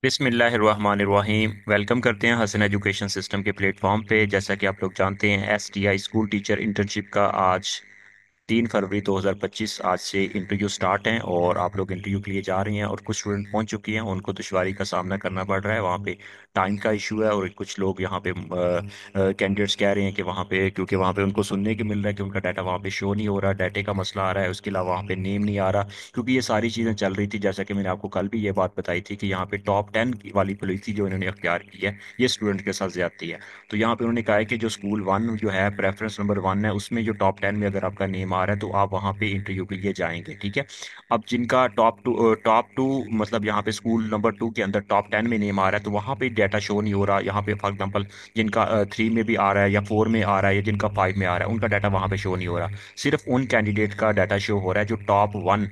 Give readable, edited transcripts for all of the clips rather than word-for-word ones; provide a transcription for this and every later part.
बिस्मिल्लाहिर्रहमानिर्रहीम। वेलकम करते हैं हसन एजुकेशन सिस्टम के प्लेटफॉर्म पे। जैसा कि आप लोग जानते हैं, एसटीआई स्कूल टीचर इंटर्नशिप का आज 3 फरवरी 2025 आज से इंटरव्यू स्टार्ट हैं और आप लोग इंटरव्यू के लिए जा रही हैं और कुछ स्टूडेंट पहुंच चुकी हैं। उनको दुश्वारी का सामना करना पड़ रहा है, वहाँ पे टाइम का इशू है और कुछ लोग यहाँ पे कैंडिडेट्स कह रहे हैं कि वहाँ पे, क्योंकि वहाँ पे उनको सुनने को मिल रहा है कि उनका डाटा वहाँ पे शो नहीं हो रहा, डाटे का मसला आ रहा है। उसके अलावा वहाँ पे नेम नहीं आ रहा, क्योंकि ये सारी चीज़ें चल रही थी। जैसा कि मैंने आपको कल भी ये बात बताई थी कि यहाँ पे टॉप 10 वाली पॉलिसी जो इन्होंने अख्तियार की है, ये स्टूडेंट के साथ ज्यादती है। तो यहाँ पे उन्होंने कहा है कि जो स्कूल 1 जो है, प्रेफरेंस नंबर 1 है, उसमें जो टॉप 10 में अगर आपका नेम आ रहा है तो आप वहाँ पे इंटरव्यू के लिए जाएंगे। ठीक है। अब जिनका टॉप टू मतलब यहाँ पे स्कूल नंबर 2 के अंदर टॉप 10 में नेम आ रहा है तो वहाँ पे डाटा शो नहीं हो रहा। यहाँ पे फॉर एग्जाम्पल जिनका 3 में भी आ रहा है या 4 में आ रहा है या जिनका 5 में आ रहा है, उनका डाटा वहाँ पे शो नहीं हो रहा। सिर्फ उन कैंडिडेट का डाटा शो हो रहा है जो टॉप 1,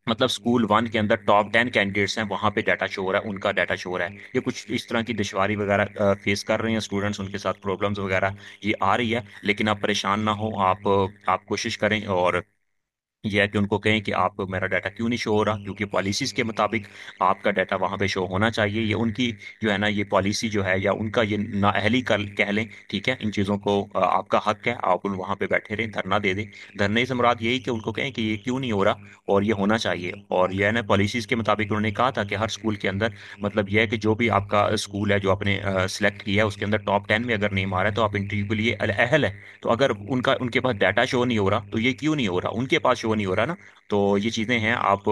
मतलब स्कूल 1 के अंदर टॉप 10 कैंडिडेट्स हैं, वहां पे डाटा शो हो रहा है, उनका डाटा शो हो रहा है। ये कुछ इस तरह की दुश्वारी वगैरह फेस कर रहे हैं स्टूडेंट्स, उनके साथ प्रॉब्लम्स वगैरह ये आ रही है। लेकिन आप परेशान ना हो, आप कोशिश करें और यह है कि उनको कहें कि आप मेरा डाटा क्यों नहीं शो हो रहा, क्योंकि पॉलिसीज के मुताबिक आपका डाटा वहां पे शो होना चाहिए। ये उनकी जो है ना, ये पॉलिसी जो है या उनका ये नाअहली कर कह लें। ठीक है। इन चीज़ों को आपका हक है, आप उन वहां पे बैठे रहें, धरना दे दें। धरने से मुराद यही कि उनको कहें कि ये क्यों नहीं हो रहा और ये होना चाहिए। और यह है ना, पॉलिसीज के मुताबिक उन्होंने कहा था कि हर स्कूल के अंदर, मतलब यह है कि जो भी आपका स्कूल है जो आपने सिलेक्ट किया है उसके अंदर टॉप 10 में अगर नेम आ रहा है तो आप इंटरव्यू के लिए अहल है। तो अगर उनके पास डाटा शो नहीं हो रहा तो ये क्यों नहीं हो रहा, उनके पास शो नहीं हो रहा ना। तो ये चीज़ें हैं। आप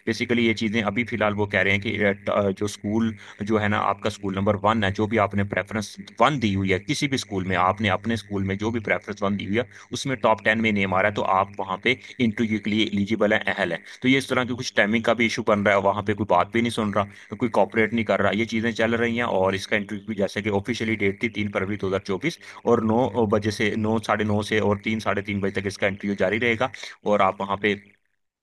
बेसिकली ये चीज़ें अभी फिलहाल वो कह रहे हैं कि जो स्कूल जो है ना, आपका स्कूल नंबर 1 है, जो भी आपने प्रेफरेंस 1 दी हुई है, किसी भी स्कूल में आपने अपने स्कूल में जो भी प्रेफरेंस 1 दी हुई है उसमें टॉप 10 में नेम आ रहा है तो आप वहाँ पे इंटरव्यू के लिए एलिजिबल है, अहल है। तो ये इस तरह की कुछ टाइमिंग का भी इशू बन रहा है, वहाँ पे कोई बात भी नहीं सुन रहा, कोई कॉपरेट नहीं कर रहा। ये चीज़ें चल रही हैं और इसका इंटरव्यू जैसे कि ऑफिशियली डेट थी 3 फरवरी 2024 और 9 बजे से 9, 9:30 से और 3, 3:30 बजे तक इसका इंटरव्यू जारी रहेगा। और आप वहाँ पे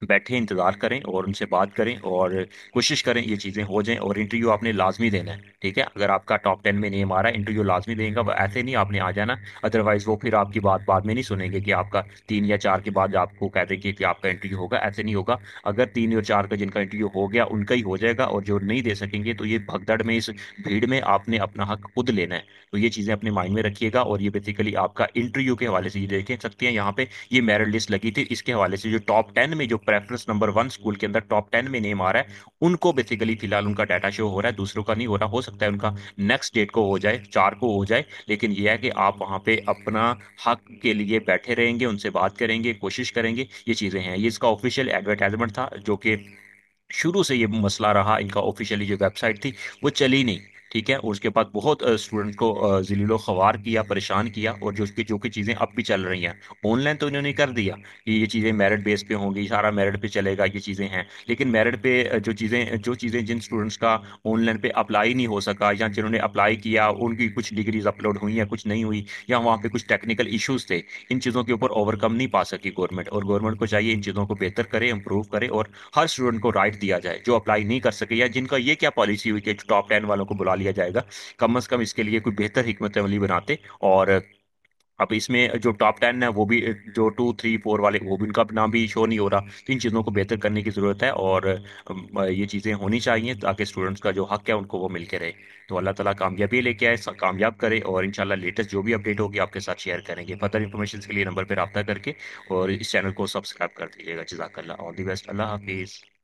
बैठे इंतजार करें और उनसे बात करें और कोशिश करें ये चीज़ें हो जाएं। और इंटरव्यू आपने लाजमी देना है। ठीक है। अगर आपका टॉप 10 में नेम आ रहा है, इंटरव्यू लाजमी देगा, वो ऐसे नहीं आपने आ जाना। अदरवाइज वो फिर आपकी बात बाद में नहीं सुनेंगे कि आपका 3 या 4 के बाद आपको कह देंगे कि आपका इंटरव्यू होगा, ऐसे नहीं होगा। अगर 3 और 4 का जिनका इंटरव्यू हो गया उनका ही हो जाएगा और जो नहीं दे सकेंगे तो ये भगदड़ में, इस भीड़ में आपने अपना हक खुद लेना है। तो ये चीज़ें अपने माइंड में रखिएगा। और ये बेसिकली आपका इंटरव्यू के हवाले से ये देख सकते हैं यहाँ पे, ये मेरिट लिस्ट लगी थी, इसके हवाले से जो टॉप 10 में जो प्रेफरेंस नंबर 1 स्कूल के अंदर टॉप 10 में नेम आ रहा है उनको बेसिकली फिलहाल उनका डाटा शो हो रहा है, दूसरों का नहीं हो रहा। हो सकता है उनका नेक्स्ट डेट को हो जाए, 4 को हो जाए। लेकिन यह है कि आप वहां पे अपना हक के लिए बैठे रहेंगे, उनसे बात करेंगे, कोशिश करेंगे। ये चीजें हैं। ये इसका ऑफिशियल एडवर्टाइजमेंट था जो कि शुरू से ये मसला रहा। इनका ऑफिशियली जो वेबसाइट थी वो चली नहीं। ठीक है। और उसके बाद बहुत स्टूडेंट को जिलीलो ख्वार किया, परेशान किया। और जो कि चीज़ें अब भी चल रही हैं ऑनलाइन, तो इन्होंने कर दिया कि ये चीज़ें मेरिट बेस पे होंगी, सारा मेरिट पे चलेगा, ये चीज़ें हैं। लेकिन मेरिट पे जो चीज़ें जिन स्टूडेंट्स का ऑनलाइन पे अप्लाई नहीं हो सका या जिन्होंने अप्लाई किया उनकी कुछ डिग्रीज अपलोड हुई हैं, कुछ नहीं हुई, या वहाँ पे कुछ टेक्निकल इश्यूज थे, इन चीज़ों के ऊपर ओवरकम नहीं पा सकी गवर्नमेंट। और गवर्नमेंट को चाहिए इन चीज़ों को बेहतर करे, इंप्रूव करे और हर स्टूडेंट को राइट दिया जाए जो अप्लाई नहीं कर सके या जिनका ये क्या पॉलिसी हुई कि टॉप 10 वालों को बुला लिया जाएगा। कम से कम इसके लिए कोई बेहतर हिकमत अमली बनाते। और अब इसमें जो टॉप 10 है वो भी, जो 2, 3, 4 वाले, वो भी उनका नाम भी शो नहीं हो रहा। तो इन चीज़ों को बेहतर करने की ज़रूरत है और ये चीज़ें होनी चाहिए ताकि स्टूडेंट्स का जो हक है उनको वो मिल के रहे। तो अल्लाह ताला कामयाबी लेके आए, कामयाब करे। और इंशाल्लाह लेटेस्ट जो भी अपडेट होगी आपके साथ शेयर करेंगे। फर्दर इन्फॉर्मेशन के लिए नंबर पर रब्ता करके और इस चैनल को सब्सक्राइब कर दीजिएगा। जज़ाकल्लाह। All the best. अल्लाह हाफिज़।